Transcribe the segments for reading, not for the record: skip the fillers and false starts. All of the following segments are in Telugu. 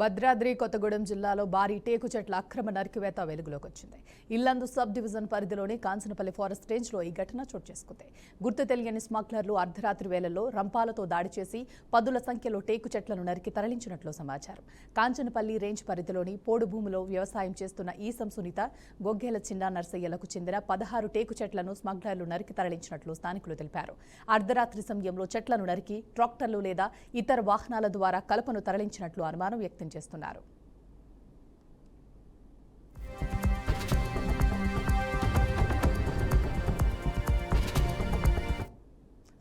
భద్రాద్రి కొత్తగూడెం జిల్లాలో భారీ టేకు చెట్ల అక్రమ నరికివేత వెలుగులోకి వచ్చింది. ఇల్లందు సబ్ డివిజన్ పరిధిలోని కాంచనపల్లి ఫారెస్ట్ రేంజ్లో ఈ ఘటన చోటు చేసుకుంది. గుర్తు తెలియని స్మగ్లర్లు అర్ధరాత్రి వేళల్లో రంపాలతో దాడి చేసి పదుల సంఖ్యలో టేకు చెట్లను నరికి తరలించినట్లు సమాచారం. కాంచనపల్లి రేంజ్ పరిధిలోని పోడు భూమిలో వ్యవసాయం చేస్తున్న ఈసం సునీత, గొగ్గేల చిన్న నర్సయ్యలకు చెందిన 16 టేకు చెట్లను స్మగ్లర్లు నరికి తరలించినట్లు స్థానికులు తెలిపారు. అర్ధరాత్రి సమయంలో చెట్లను నరికి ట్రాక్టర్లు లేదా ఇతర వాహనాల ద్వారా కలపను తరలించినట్లు అనుమానం వ్యక్తం చేస్తున్నారు.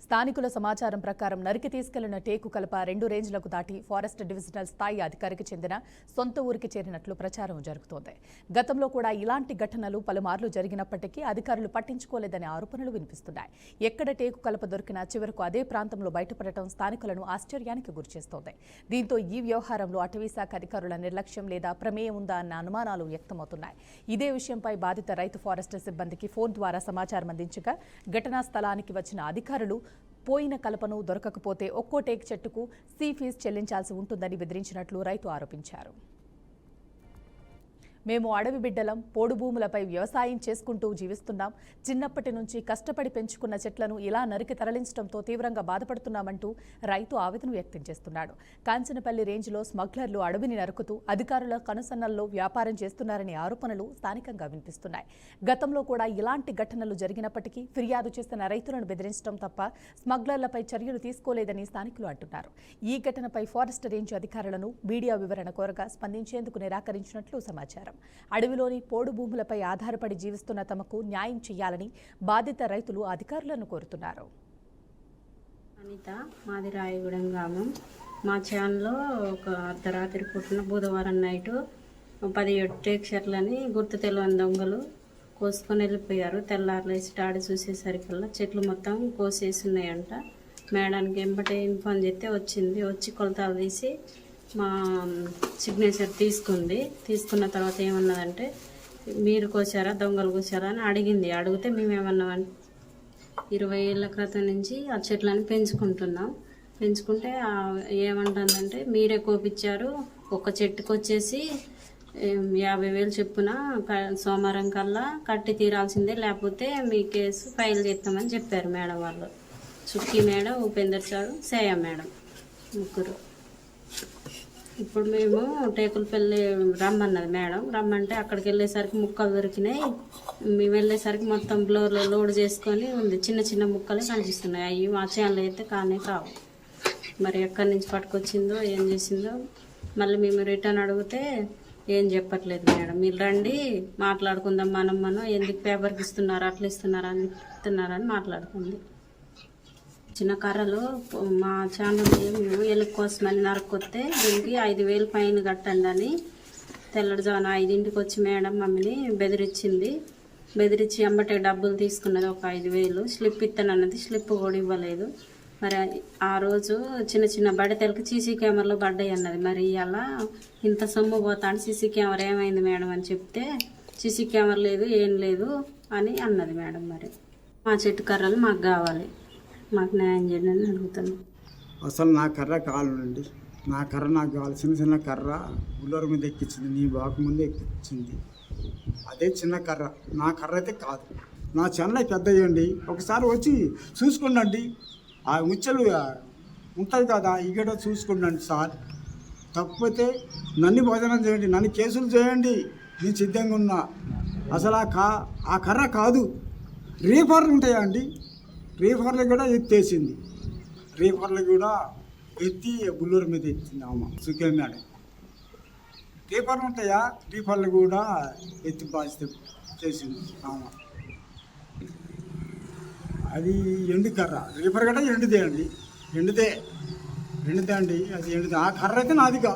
స్థానికుల సమాచారం ప్రకారం నరికి తీసుకెళ్లిన టేకు కలప 2 రేంజ్లకు దాటి ఫారెస్ట్ డివిజనల్ స్థాయి అధికారికి చెందిన సొంత ఊరికి చేరినట్లు ప్రచారం జరుగుతోంది. గతంలో కూడా ఇలాంటి ఘటనలు పలుమార్లు జరిగినప్పటికీ అధికారులు పట్టించుకోలేదనే ఆరోపణలు వినిపిస్తున్నాయి. ఎక్కడ టేకు కలప దొరికినా చివరకు అదే ప్రాంతంలో బయటపడటం స్థానికులను ఆశ్చర్యానికి గురిచేస్తోంది. దీంతో ఈ వ్యవహారంలో అటవీశాఖ అధికారుల నిర్లక్ష్యం లేదా ప్రమేయం ఉందా అన్న అనుమానాలు వ్యక్తమవుతున్నాయి. ఇదే విషయంపై బాధిత రైతు ఫారెస్ట్ సిబ్బందికి ఫోన్ ద్వారా సమాచారం అందించగా ఘటనా స్థలానికి వచ్చిన అధికారులు పోయిన కలపను దొరకకపోతే ఒక్కో టేకు చెట్టుకు ఫీజు చెల్లించాల్సి ఉంటుందని బెదిరించినట్లు రైతు ఆరోపించారు. మేము అడవి బిడ్డలం, పోడు భూములపై వ్యవసాయం చేసుకుంటూ జీవిస్తున్నాం. చిన్నప్పటి నుంచి కష్టపడి పెంచుకున్న చెట్లను ఇలా నరికి తరలించడంతో తీవ్రంగా బాధపడుతున్నామంటూ రైతు ఆవేదన వ్యక్తం చేస్తున్నాడు. కాంచనపల్లి రేంజ్లో స్మగ్లర్లు అడవిని నరుకుతూ అధికారుల కనుసన్నల్లో వ్యాపారం చేస్తున్నారనే ఆరోపణలు స్థానికంగా వినిపిస్తున్నాయి. గతంలో కూడా ఇలాంటి ఘటనలు జరిగినప్పటికీ ఫిర్యాదు చేసిన రైతులను బెదిరించడం తప్ప స్మగ్లర్లపై చర్యలు తీసుకోలేదని స్థానికులు అంటున్నారు. ఈ ఘటనపై ఫారెస్ట్ రేంజ్ అధికారులను మీడియా వివరణ కోరగా స్పందించేందుకు నిరాకరించినట్లు సమాచారం. అడవిలోని పోడు భూములపై ఆధారపడి జీవిస్తున్న తమకు న్యాయం చేయాలని బాధిత రైతులు అధికారులను కోరుతున్నారు. అనిత, మాది రాయగూడెం గ్రామం. మా ఛానల్లో ఒక అర్ధరాత్రి పుట్టిన బుధవారం నైటు 17 టేకు చెట్లని గుర్తు తెలియని దొంగలు కోసుకొని వెళ్ళిపోయారు. తెల్లారులేసి టాడి చూసేసరికల్లా చెట్లు మొత్తం కోసేసి ఉన్నాయంట. మేడానికి ఎంబటే ఇన్ఫార్మ్ చేస్తే వచ్చింది. వచ్చి కొలతలు తీసి మా సిగ్నేచర్ తీసుకున్న తర్వాత ఏమన్నదంటే, మీరు కోసారా, దొంగలు కోసారా అని అడిగింది. అడిగితే మేమేమన్నామంటే 20 ఏళ్ళ క్రితం నుంచి ఆ చెట్లను పెంచుకుంటే ఏమంటుందంటే, మీరే కోపించారు, ఒక చెట్టుకు వచ్చేసి 50,000 చెప్పున సోమవారం కల్లా కట్టి తీరాల్సిందే, లేకపోతే మీ కేసు ఫైల్ చేస్తామని చెప్పారు మేడం వాళ్ళు. చుక్కీ మేడం, ఉపేందర్ సార్, సేయ మేడం, ముగ్గురు. ఇప్పుడు మేము టేకులపల్లి రమ్మన్నది మేడం. రమ్మంటే అక్కడికి వెళ్ళేసరికి ముక్కలు దొరికినాయి. మేము వెళ్ళేసరికి మొత్తం బ్లోర్లో లోడ్ చేసుకొని ఉంది. చిన్న చిన్న ముక్కలే కనిపిస్తున్నాయి. అవి మా చేనులో అయితే కావు. మరి ఎక్కడి నుంచి పట్టుకొచ్చిందో ఏం చేసిందో మళ్ళీ మేము రిటర్న్ అడిగితే ఏం చెప్పట్లేదు మేడం. మీరు రండి మాట్లాడుకుందాం, మనం ఎందుకు పేపర్కి ఇస్తున్నారు, అట్లా ఇస్తున్నారని మాట్లాడుకుంది. చిన్న కర్రలు మా ఛానల్ మేము ఎలుగు కోసమని నరకొస్తే దీనికి 5,000 ఫైన్ కట్టండి అని తెల్లడిజాన 5ంటికి వచ్చి మేడం మమ్మల్ని బెదిరించి అమ్మటే డబ్బులు తీసుకున్నది. ఒక 5,000 స్లిప్ ఇస్తానన్నది. స్లిప్ కూడా ఇవ్వలేదు. మరి ఆ రోజు చిన్న చిన్న బడతెలకి సీసీ కెమెరాలో పడ్డాయి అన్నది. మరి ఇలా ఇంత సొమ్ము పోతాను, సీసీ కెమెరా ఏమైంది మేడం అని చెప్తే సీసీ కెమెరా లేదు, ఏం లేదు అని అన్నది మేడం. మరి మా చెట్టు కర్రలు మాకు కావాలి, మాకు న్యాయం చేయండి అని అడుగుతాను. అసలు నా కర్ర కావాలండి, నా కర్ర నాకు కావాలి. చిన్న కర్ర గుల్లూరు మీద ఎక్కించింది, నీ బాకు ముందే ఎక్కించింది. అదే చిన్న కర్ర, నా కర్ర అయితే కాదు. నా చెన్నై పెద్ద చేయండి, ఒకసారి వచ్చి చూసుకోండి. ఆ ముచ్చలు ఉంటుంది కదా, ఇక్కడ చూసుకోండి సార్. తప్పితే నన్ను భోజనం చేయండి, నన్ను కేసులు చేయండి, నేను సిద్ధంగా ఉన్నా. అసలు ఆ కర్ర కాదు. రీఫర్లు ఉంటాయా అండి, రీఫర్లు కూడా ఎత్తేసింది. రీఫర్లు కూడా ఎత్తి బుల్లూరు మీద ఎత్తింది అమ్మ సుఖే మేడం. రీఫర్లు ఉంటాయా, రీఫర్లు కూడా ఎత్తి బాధ్యత చేసింది అమ్మ. అది ఎండు కర్ర, రీఫర్ కూడా ఎండుదే అండి, ఎండుదే అండి, అది ఎండుదే. ఆ కర్ర అయితే నాదిగా.